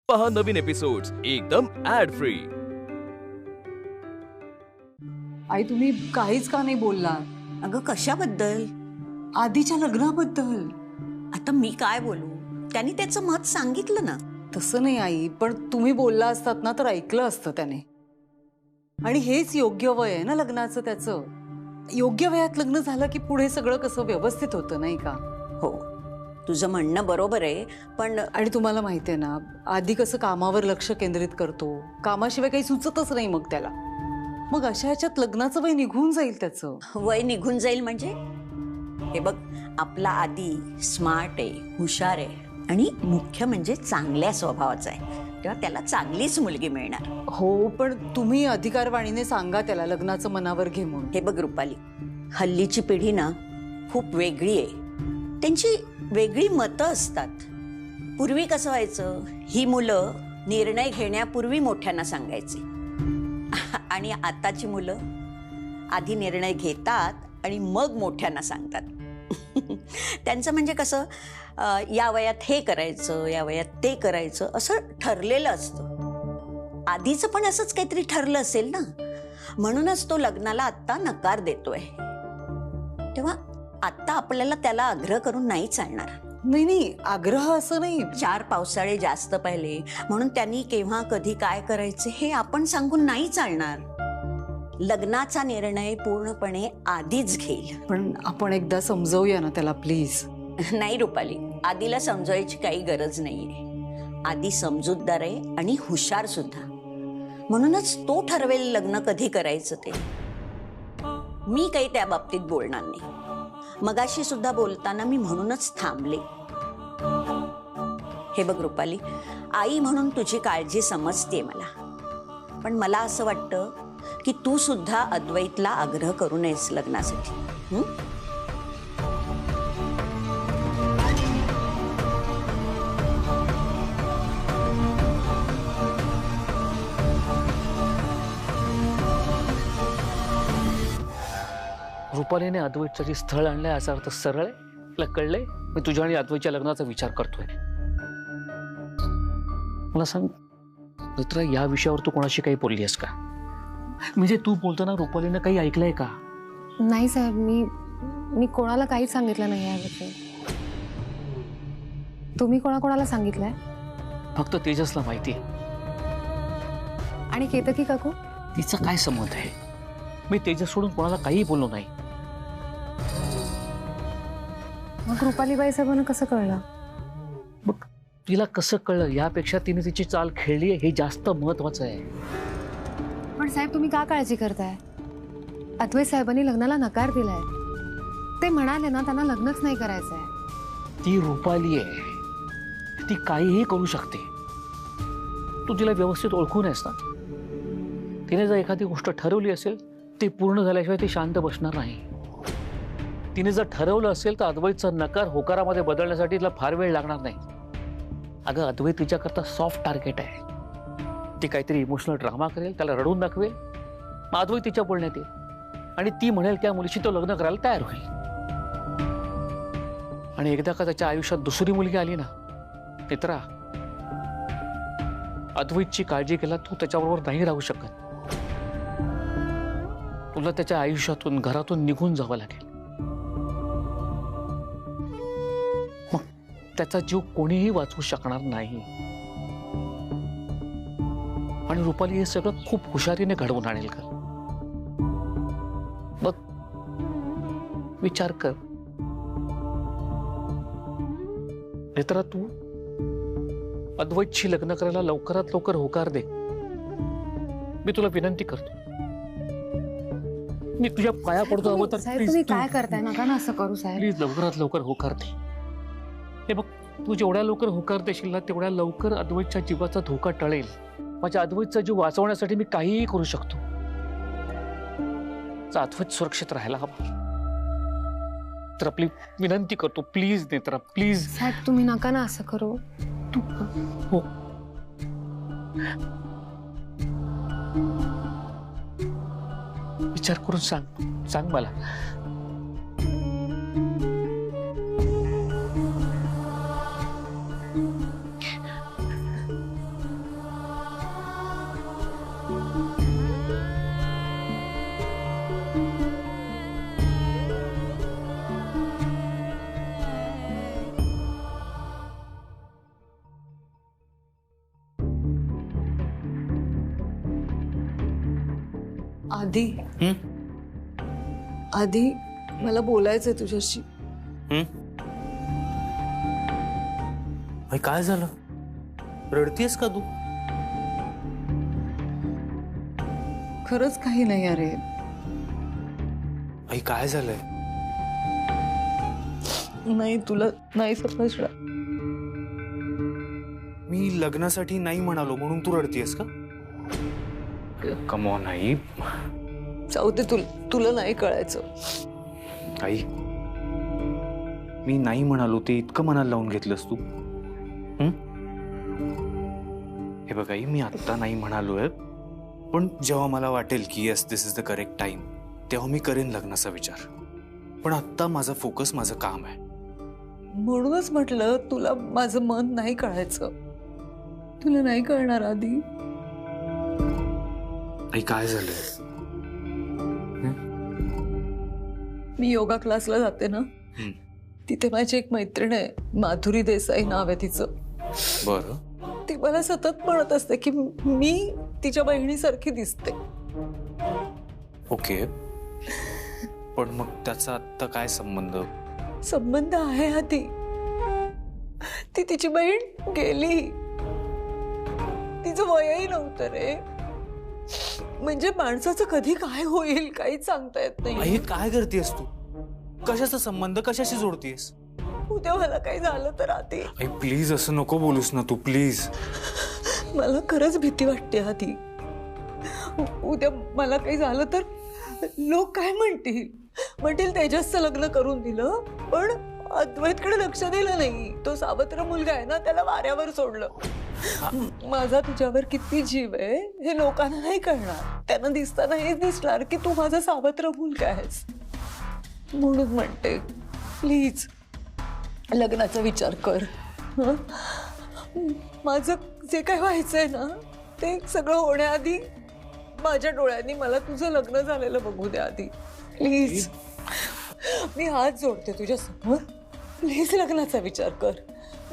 पहा नवीन एपिसोड्स एकदम add free. आई तुम्ही काहीच का नाही बोलला? अगं कशाबद्दल? आधीच्या लग्नाबद्दल. आता मी काय बोलू? त्यांनी त्याचं मत सांगितलं ना. तसं नाही आई, पण तुम्ही बोलला असतात ना तर ऐकलं असतं त्याने. आणि हेच योग्य वय आहे ना लग्नाचं त्याचं. योग्य वयात लग्न झालं की पुढे सगळं कसं व्यवस्थित होतं नाही का? हो, तुझं म्हणणं बरोबर आहे, पण आणि तुम्हाला माहिती आहे ना, आधी कसं कामावर लक्ष केंद्रित करतो, कामाशिवाय काही सुचतच नाही मग त्याला. मग अशा ह्याच्यात लग्नाचं वय निघून जाईल त्याचं. वय निघून जाईल म्हणजे? हे बघ, आपला आधी स्मार्ट आहे, हुशार आहे आणि मुख्य म्हणजे चांगल्या स्वभावाचा आहे, तेव्हा त्याला चांगलीच मुलगी मिळणार. हो, पण तुम्ही अधिकारवाणीने सांगा त्याला लग्नाचं मनावर घे म्हणून. हे बघ रुपाली, हल्लीची पिढी ना खूप वेगळी आहे. त्यांची वेगळी मतं असतात. पूर्वी कसं व्हायचं, ही मुलं निर्णय घेण्यापूर्वी मोठ्यांना सांगायचे आणि आताची मुलं आधी निर्णय घेतात आणि मग मोठ्यांना सांगतात. त्यांचं म्हणजे कसं, या वयात हे करायचं, या वयात ते करायचं असं ठरलेलं असतं. आधीचं पण असंच काहीतरी ठरलं असेल ना, म्हणूनच तो लग्नाला आत्ता नकार देतोय. तेव्हा आत्ता आपल्याला त्याला आग्रह करून नाही चालणार. नाही नाही, आग्रह असं नाही. 4 पावसाळे जास्त पाहिले म्हणून त्यांनी केव्हा कधी काय करायचे हे आपण सांगून नाही चालणार. लग्नाचा निर्णय पूर्णपणे आधीच घेईल. पण आपण एकदा समजवूया ना त्याला प्लीज. नाही रुपाली, आधीला समजायची काही गरज नाहीये. आधी समजूतदार आहे आणि हुशार सुद्धा, म्हणूनच तो ठरवेल लग्न कधी करायचं ते. मी काही त्या बाबतीत बोलणार नाही. मगाशी सुद्धा बोलताना मी म्हणूनच थांबले. हे बघ रुपाली, आई म्हणून तुझी काळजी समजते मला, पण मला असं वाटतं की तू सुद्धा अद्वैतला आग्रह करू नयेस लग्नासाठी. रुपालीने अद्वैतचं जे स्थळ आणलंय याचा अर्थ सरळ आहे. तुला कळलंय, मी तुझ्या आणि अद्वैतच्या लग्नाचा विचार करतोय. मला सांग मित्र, या विषयावर तू कोणाशी काही बोलली आहेस का? म्हणजे तू बोलताना रुपालीने काही ऐकलंय का? नाही साहेब, मी कोणाला काहीच सांगितलं नाही याविषयी. तुम्ही कोणाकोणाला सांगितलंय? फक्त तेजसला माहिती आहे. आणि केतकी काकू? तिचा काय संबंध आहे? मी तेजस सोडून कोणाला काही बोललो नाही. मग रुपालीबाई साहेबांना कसं कळलं? मग तिला कसं कळलं यापेक्षा तिने तिची चाल खेळली आहे हे जास्त महत्वाचं आहे. पण साहेब, तुम्ही का काळजी करताय? अद्वैत साहेबांनी लग्नाला नकार दिलाय. ते म्हणाले ना त्यांना लग्नच नाही करायचंय. ती रुपाली आहे, ती काहीही करू शकते. तू तिला व्यवस्थित ओळखून आहेस ना. तिने जर एखादी गोष्ट ठरवली असेल, ती पूर्ण झाल्याशिवाय ती शांत बसणार नाही. तिने जर ठरवलं असेल तर अद्वैतचा नकार होकारामध्ये बदलण्यासाठी तिला फार वेळ लागणार नाही. अगं, अद्वैत तिच्याकरता सॉफ्ट टार्गेट आहे. ती काहीतरी इमोशनल ड्रामा करेल, त्याला रडून दाखवेल, मग अद्वैत तिच्या बोलण्यात येईल आणि ती म्हणेल त्या मुलीशी तो लग्न करायला तयार होईल. आणि एकदा का त्याच्या आयुष्यात दुसरी मुलगी आली ना मित्रा, अद्वैतची काळजी केला तू त्याच्याबरोबर नाही राहू शकत. तुला त्याच्या आयुष्यातून, घरातून निघून जावं लागेल. मग त्याचा जीव कोणीही वाचवू शकणार नाही. आणि रुपाली हे सगळं खूप हुशारीने घडवून आणेल का? बघ, विचार कर मित्रा. तू अद्वैतशी लग्न करायला लवकरात लवकर होकार दे. मी तुला विनंती करतो. मी तुझ्या पाया पडतो. हवं तर साहेब, तुम्ही काय करताय? नका ना असं करू साहेब. प्लीज लवकरात लवकर होकार दे. हे बघ, तू जेवढ्या लवकर होकार देशील ना तेवढ्या लवकर अद्वैतच्या जीवाचा धोका टळेल. माझ्या अद्वैतचा जीव वाचवण्यासाठी मी काहीही करू शकतो. अद्वैत सुरक्षित राहायला हवा. तर आपली विनंती करतो, प्लीज नेत्रा, प्लीज. साहेब, तुम्ही नका ना असं करू. तू हो, विचार करून सांग मला. आधी आधी मला बोलायचंय तुझ्याशी. भाई काय झालं? रडतीयस का तू? खरंच काही नाही अरे. भाई काय झालंय? नाही तुला नाही समजणार. मी लग्नासाठी नाही म्हणालो म्हणून तू रडतीयस का? Come on I. जाऊ दे, तुला नाही कळायचं. आई मी नाही म्हणालो ते इतकं मनाला लावून घेतलंस तू? हे बघ आई, मी आता नाही म्हणालोय, पण जेव्हा मला वाटेल की yes this is the correct time तेव्हा मी करेन लग्नाचा विचार. पण आता माझा फोकस माझं काम आहे. म्हणूनच म्हटलं तुला माझं मन नाही कळायचं. तुला नाही कळणार आधी. आई काय झालंय? मी योगा क्लासला जाते ना, तिथे माझी एक मैत्रीण आहे, माधुरी देसाई नाव आहे तिचं. बरं. ती मला सतत म्हणत असते की मी तिच्या बहिणीसारखी दिसते. ओके, पण मग त्याचा आता काय संबंध? संबंध आहे आधी. ती तिची बहीण गेली. तिचं वयही नव्हतं रे. म्हणजे माणसाचं कधी काय होईल काहीच सांगता येत नाही. आई काय करतेस तू? कशाचा संबंध, कशाशी जोडतीयस? उद्या मला काही झालं तर आधी. आई प्लीज असं नको बोलूस ना तू, प्लीज. मला खरंच भीती वाटते आधी. उद्या मला काही झालं तर लोक काय म्हणतील तेजसचं लग्न करून दिलं पण अद्वैतकडे लक्ष दिलं नाही. तो सावत्र मुलगा आहे ना, त्याला वाऱ्यावर सोडलं. माझा तुझ्यावर किती जीव आहे हे लोकांना नाही कळणार. त्यांना दिसताना हेच दिसणार की तू माझा सावत्र मुलगा आहेस. म्हणून म्हणते प्लीज लग्नाचा विचार कर. माझं जे काय व्हायचंय ना ते सगळं होण्याआधी माझ्या डोळ्यांनी मला तुझं लग्न झालेलं बघू दे आधी. प्लीज मी हात जोडते तुझ्या समोर. प्लीज लग्नाचा विचार कर.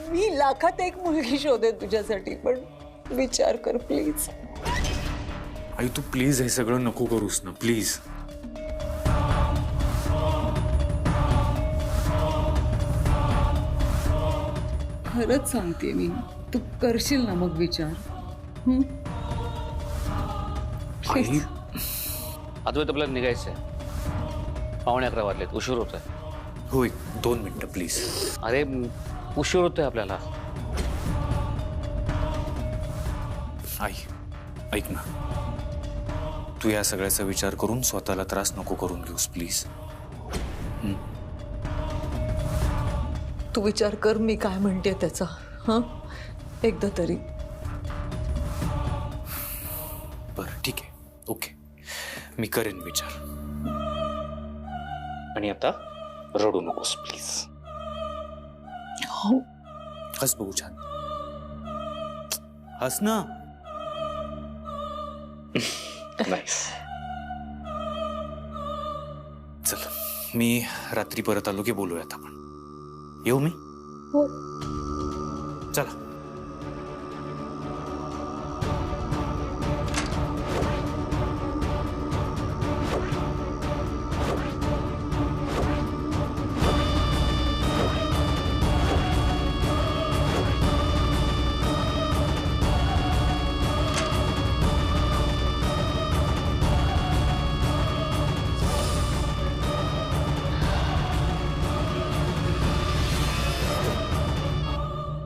मी लाखात एक मुलगी शोधेन तुझ्यासाठी, पण विचार कर प्लीज. आई तू प्लीज हे सगळं नको करूस ना, प्लीज. खरंच सांगते मी, तू करशील ना मग विचार. आई अद्वैत आपल्याला निघायचंय. 11:15 वाजलेत, उशीर होतोय. होय, 2 मिनिटं प्लीज. अरे उशीर होतोय आपल्याला. आई ऐक ना, तू या सगळ्याचा विचार करून स्वतःला त्रास नको करून घेऊस प्लीज. तू विचार कर मी काय म्हणते त्याचा. एकदा तरी. बरं ठीक आहे, ओके, मी करेन विचार. आणि आता रडू नकोस प्लीज. हो. हस बघू छान. हस ना. चल मी रात्री परत आलो की बोलूयात आपण. येऊ मी? हो. चला.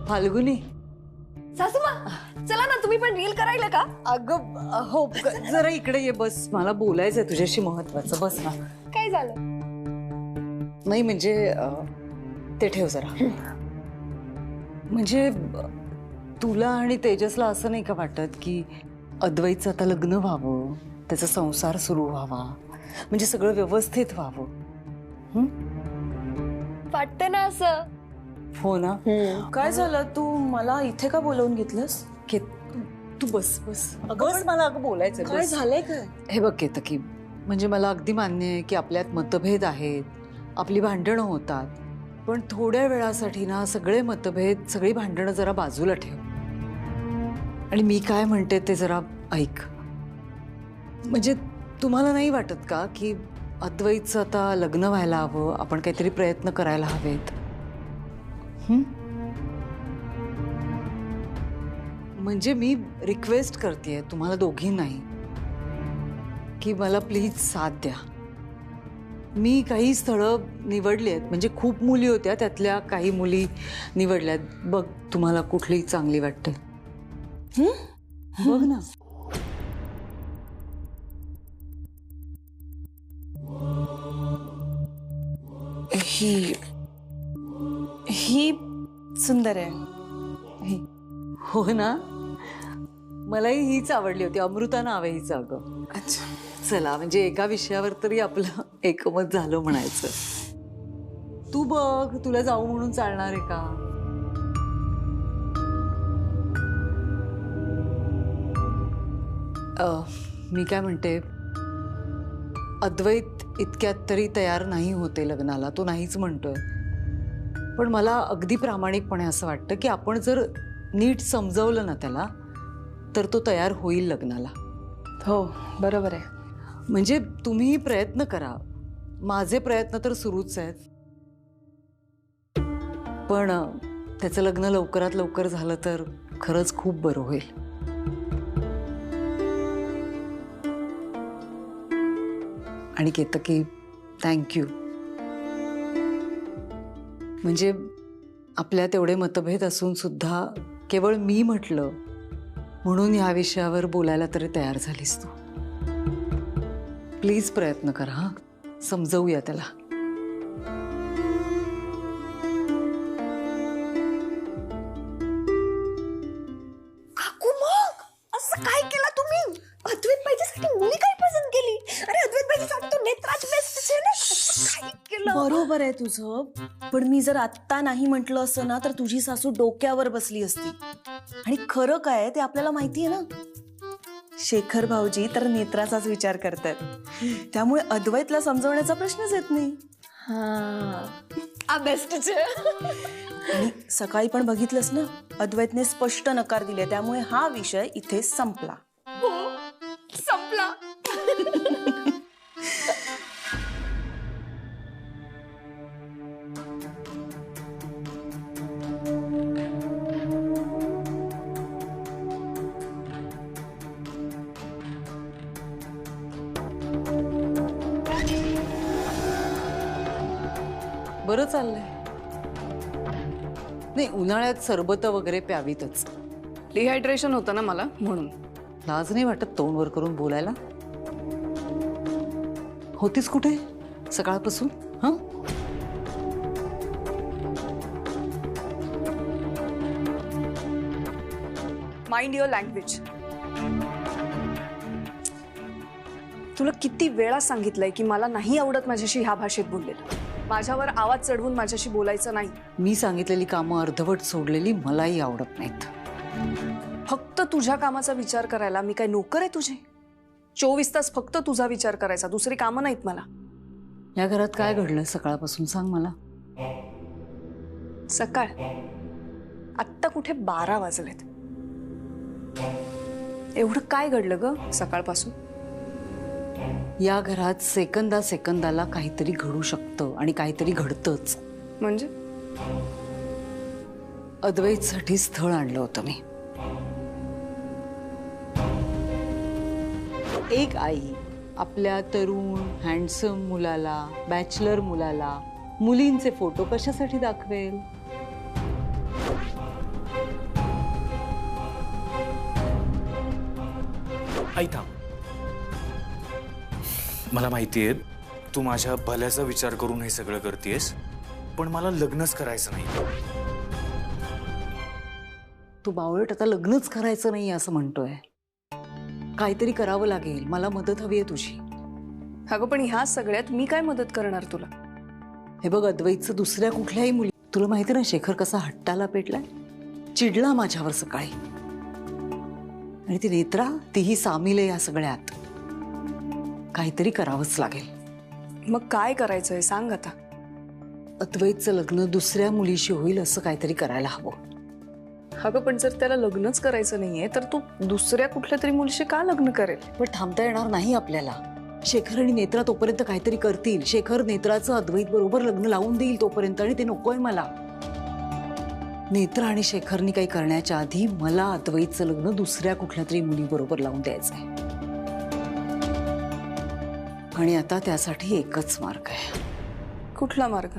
फाल्गुनी, सासूमा चला ना, तुम्ही पण रील करायला का? अगं हो, जरा इकडे ये, बस. मला बोलायचंय तुझ्याशी महत्वाचं. बस ना. काय झालं? नाही म्हणजे ते ठेव जरा. म्हणजे तुला आणि तेजसला असं नाही का वाटत की अद्वैतचं आता लग्न व्हावं, त्याचा संसार सुरू व्हावा, म्हणजे सगळं व्यवस्थित व्हावं? वाटतं ना असं. हो ना. काय झालं? तू मला इथे का बोलवून घेतलंस? तू बस बस. अगं मला बोलायचं. काय झालंय काय? हे बघ केतकी, म्हणजे मला अगदी मान्य आहे की आपल्यात मतभेद आहेत, आपली भांडणं होतात, पण थोड्या वेळासाठी ना सगळे मतभेद, सगळी भांडणं जरा बाजूला ठेव. आणि मी काय म्हणते ते जरा ऐक. म्हणजे तुम्हाला नाही वाटत का की अद्वैतचं आता लग्न व्हायला हवं, आपण काहीतरी प्रयत्न करायला हवेत? म्हणजे मी रिक्वेस्ट करतेय तुम्हाला दोघींनाही की मला प्लीज साथ द्या. मी काही स्थळं निवडली आहेत, म्हणजे खूप मुली होत्या, त्यातल्या काही मुली निवडल्यात. बघ तुम्हाला कुठली चांगली वाटते बघ ना. ही ही सुंदर आहे. ही हो ना, मलाही हीच आवडली होती. अमृता नाव आहे हिचं. अगं अच्छा. चला, म्हणजे एका विषयावर तरी आपलं एकमत झालं म्हणायचं. तू बघ, तुला जाऊ म्हणून चालणार आहे का? मी काय म्हणते, अद्वैत इतक्यात तरी तयार नाही होते लग्नाला, तो नाहीच म्हणतोय. पण मला अगदी प्रामाणिकपणे असं वाटतं की आपण जर नीट समजवलं ना त्याला, तर तो तयार होईल लग्नाला. हो, बरोबर आहे. म्हणजे तुम्ही प्रयत्न करा, माझे प्रयत्न तर सुरूच आहेत. पण त्याचं लग्न लवकरात लवकर झालं तर खरंच खूप बरं होईल. आणि केतकी, थँक्यू. म्हणजे आपल्या तेवढे मतभेद असून सुद्धा केवळ मी म्हटलं म्हणून ह्या विषयावर बोलायला तरी तयार झालीस तू. प्लीज प्रयत्न करा, हा, समजवूया त्याला. काकू, मग असं काय केलं तुम्ही? अद्वैत पाहिजेसाठी मुली काय पसंत केली? अरे अद्वैत पाहिजेसाठी तो नेत्राच बेस्ट आहे ना. असं काय केलं? बरोबर आहे तुझं, पण मी जर आत्ता नाही म्हटलं असं ना तर तुझी सासू डोक्यावर बसली असती. आणि खरं काय आहे ते आपल्याला माहिती आहे ना. शेखर भाऊजी तर नेत्राचाच विचार करतात, त्यामुळे अद्वैतला समजवण्याचा प्रश्नच येत नाही. बेस्टच. आणि सकाळी पण बघितलंस ना, अद्वैतने स्पष्ट नकार दिले, त्यामुळे हा विषय इथे संपला. संपला. बरं चाललंय. नाही, उन्हाळ्यात सरबत वगैरे प्यावीतच. डिहायड्रेशन होतं ना मला, म्हणून. लाज नाही वाटत तोंड वर करून बोलायला? होतीस कुठे सकाळपासून? हा, माइंड युअर लँग्वेज. तुला किती वेळा सांगितलंय की मला नाही आवडत माझ्याशी ह्या भाषेत बोललेलं. माझ्यावर आवाज चढवून माझ्याशी बोलायचं नाही. मी सांगितलेली कामं अर्धवट सोडलेली मलाही आवडत नाहीत. फक्त तुझ्या कामाचा विचार करायला मी काय नोकर आहे तुझे? 24 तास फक्त तुझा विचार करायचा, दुसरी कामं नाहीत मला. या घरात काय घडलं सकाळपासून सांग मला. सकाळ आत्ता कुठे 12 वाजलेत. एवढं काय घडलं ग सकाळपासून? या घरात सेकंदा सेकंदाला काहीतरी घडू शकतं आणि काहीतरी घडतंच. म्हणजे अद्वैतसाठी स्थळ आणलं होतं मी. एक आई आपल्या तरुण हँडसम मुलाला, बॅचलर मुलाला मुलींचे फोटो कशासाठी दाखवेल? आई थांब. मला माहितीये तू माझ्या भल्याचा विचार करून हे सगळं करतेस, पण मला लग्नच करायचं नाही. तू बावळट आता लग्नच करायचं नाही असं म्हणतोय. काहीतरी करावं लागेल, मला मदत हवी आहे तुझी. अगं पण ह्या सगळ्यात मी काय मदत करणार तुला? हे बघ, अद्वैतचं दुसऱ्या कुठल्याही मुली, तुला माहिती ना शेखर कसा हट्टाला पेटलाय. चिडला माझ्यावर सकाळी. आणि ती नेत्रा, तीही सामील आहे या सगळ्यात. काहीतरी करावंच लागेल. मग काय करायचंय सांग आता. अद्वैतचं लग्न दुसऱ्या मुलीशी होईल असं काहीतरी करायला हवं. अगं पण जर त्याला लग्नच करायचं नाहीये तर तू दुसऱ्या कुठल्या तरी मुलीशी का लग्न करेल? पण थांबता येणार नाही आपल्याला. शेखर आणि नेत्रा तोपर्यंत काहीतरी करतील. शेखर नेत्राचं अद्वैत बरोबर लग्न लावून देईल तोपर्यंत, आणि ते नकोय मला. नेत्रा आणि शेखरनी काही करण्याच्या आधी मला अद्वैतचं लग्न दुसऱ्या कुठल्या तरी मुलीबरोबर लावून द्यायचंय. आणि आता त्यासाठी एकच मार्ग आहे. कुठला मार्ग?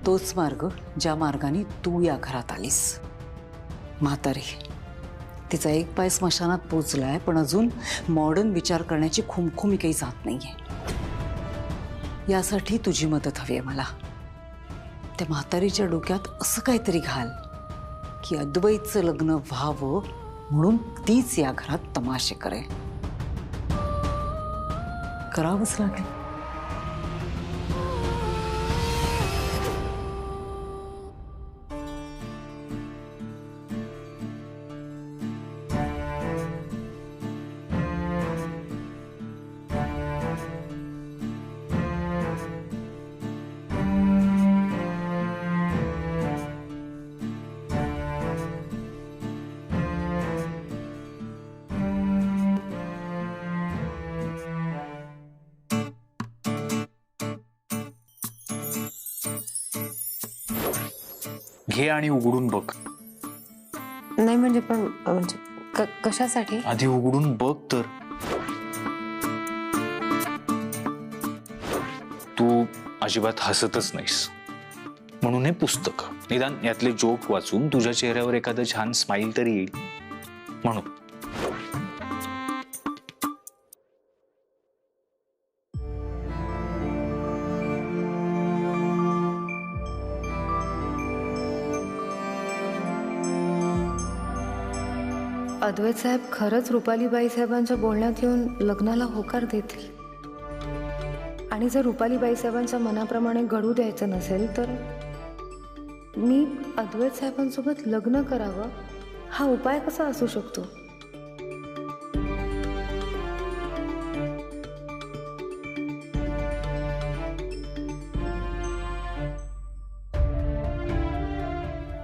तोच मार्ग ज्या मार्गाने तू या घरात आलीस. म्हातारी, तिचा एक पाय स्मशानात पोचलाय, पण अजून मॉडर्न विचार करण्याची खुमखुमी काही जात नाहीये. यासाठी तुझी मदत हवी आहे मला. त्या म्हातारीच्या डोक्यात असं काहीतरी घाल की अद्वैतचं लग्न व्हावं म्हणून तीच या घरात तमाशे करे. करावंच लागेल. घे आणि उघडून बघ. नाही म्हणजे पण कशासाठी? आधी उघडून बघ तर. तू अजिबात हसतच नाहीस, म्हणून हे पुस्तक, निदान यातले जोक वाचून तुझ्या चेहऱ्यावर एखादं छान स्माइल तरी येईल म्हणून. अद्वैत साहेब खरंच रुपालीबाई साहेबांच्या बोलण्यात येऊन लग्नाला होकार देतील. आणि जर रुपालीबाई साहेबांच्या मनाप्रमाणे घडू द्यायचं नसेल तर मी अद्वैत साहेबांसोबत लग्न करावं हा उपाय कसा असू शकतो?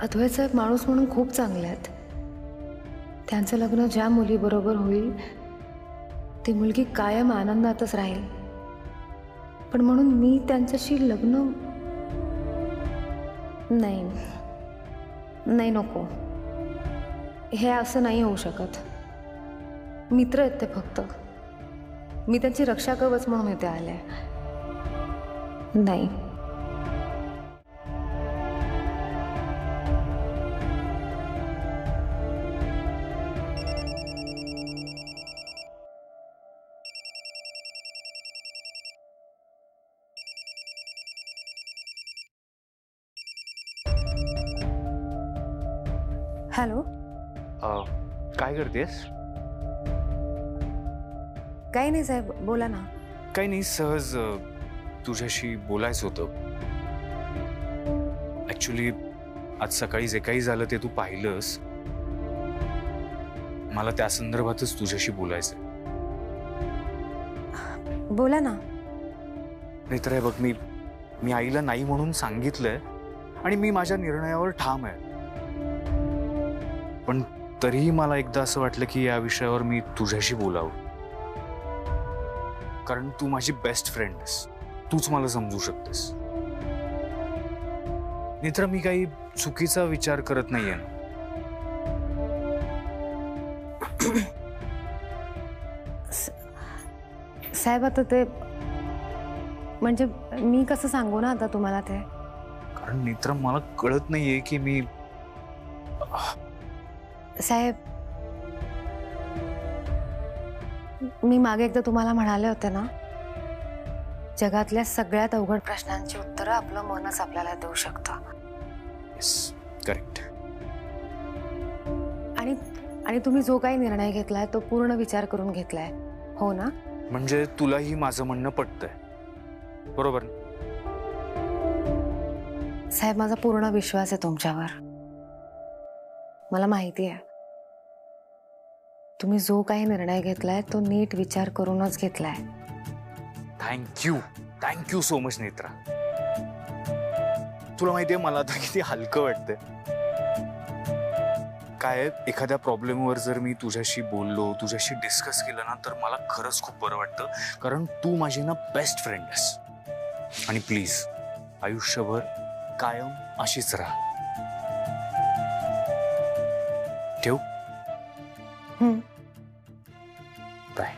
अद्वैत साहेब माणूस म्हणून खूप चांगले आहेत. त्यांचं लग्न ज्या मुलीबरोबर होईल ती मुलगी कायम आनंदातच राहील. पण म्हणून मी त्यांच्याशी लग्न नाही नको. हे असं नाही होऊ शकत. मित्र आहेत ते फक्त. मी त्यांची रक्षा कवच म्हणून इथे आले. नाही. हॅलो. काय करतेस? काही नाही साहेब, बोला ना. काही नाही, सहज तुझ्याशी बोलायचं होतं. ऍक्च्युली आज सकाळी जे काही झालं ते तू पाहिलंस. मला त्या संदर्भातच तुझ्याशी बोलायचंय. बोला ना. नाही तर बघ, मी आईला नाही म्हणून सांगितलंय आणि मी माझ्या निर्णयावर ठाम आहे. पण तरीही मला एकदा असं वाटलं की या विषयावर मी तुझ्याशी बोलावं. कारण तू माझी बेस्ट फ्रेंड आहेस. तूच मला समजू शकतेस. नेत्र, मी काही चुकीचा विचार करत नाहीये ना? साहेब आता ते म्हणजे मी कसं सांगू ना आता तुम्हाला ते. कारण नेत्र, मला कळत नाहीये की मी. साहेब, मी मागे एकदा तुम्हाला म्हणाले होते ना, जगातल्या सगळ्यात अवघड प्रश्नांची उत्तरं आपलं मनच आपल्याला देऊ शकतं. Yes, correct. आणि तुम्ही जो काही निर्णय घेतलाय तो पूर्ण विचार करून घेतलाय, हो ना? म्हणजे तुलाही माझं म्हणणं पटतंय, बरोबर? साहेब, माझा पूर्ण विश्वास आहे तुमच्यावर. मला माहिती आहे तुम्ही जो काही निर्णय घेतलाय तो नीट विचार करूनच घेतलाय. Thank you so much Netra. तुला माहितीये मला आता किती हलकं वाटतंय. काय आहे, एखाद्या प्रॉब्लेमवर जर मी तुझ्याशी बोललो, तुझ्याशी डिस्कस केलं ना, तर मला खरंच खूप बरं वाटतं, कारण तू माझी ना बेस्ट फ्रेंड आहेस. आणि प्लीज आयुष्यभर कायम अशीच राहा. ठेव. बाय.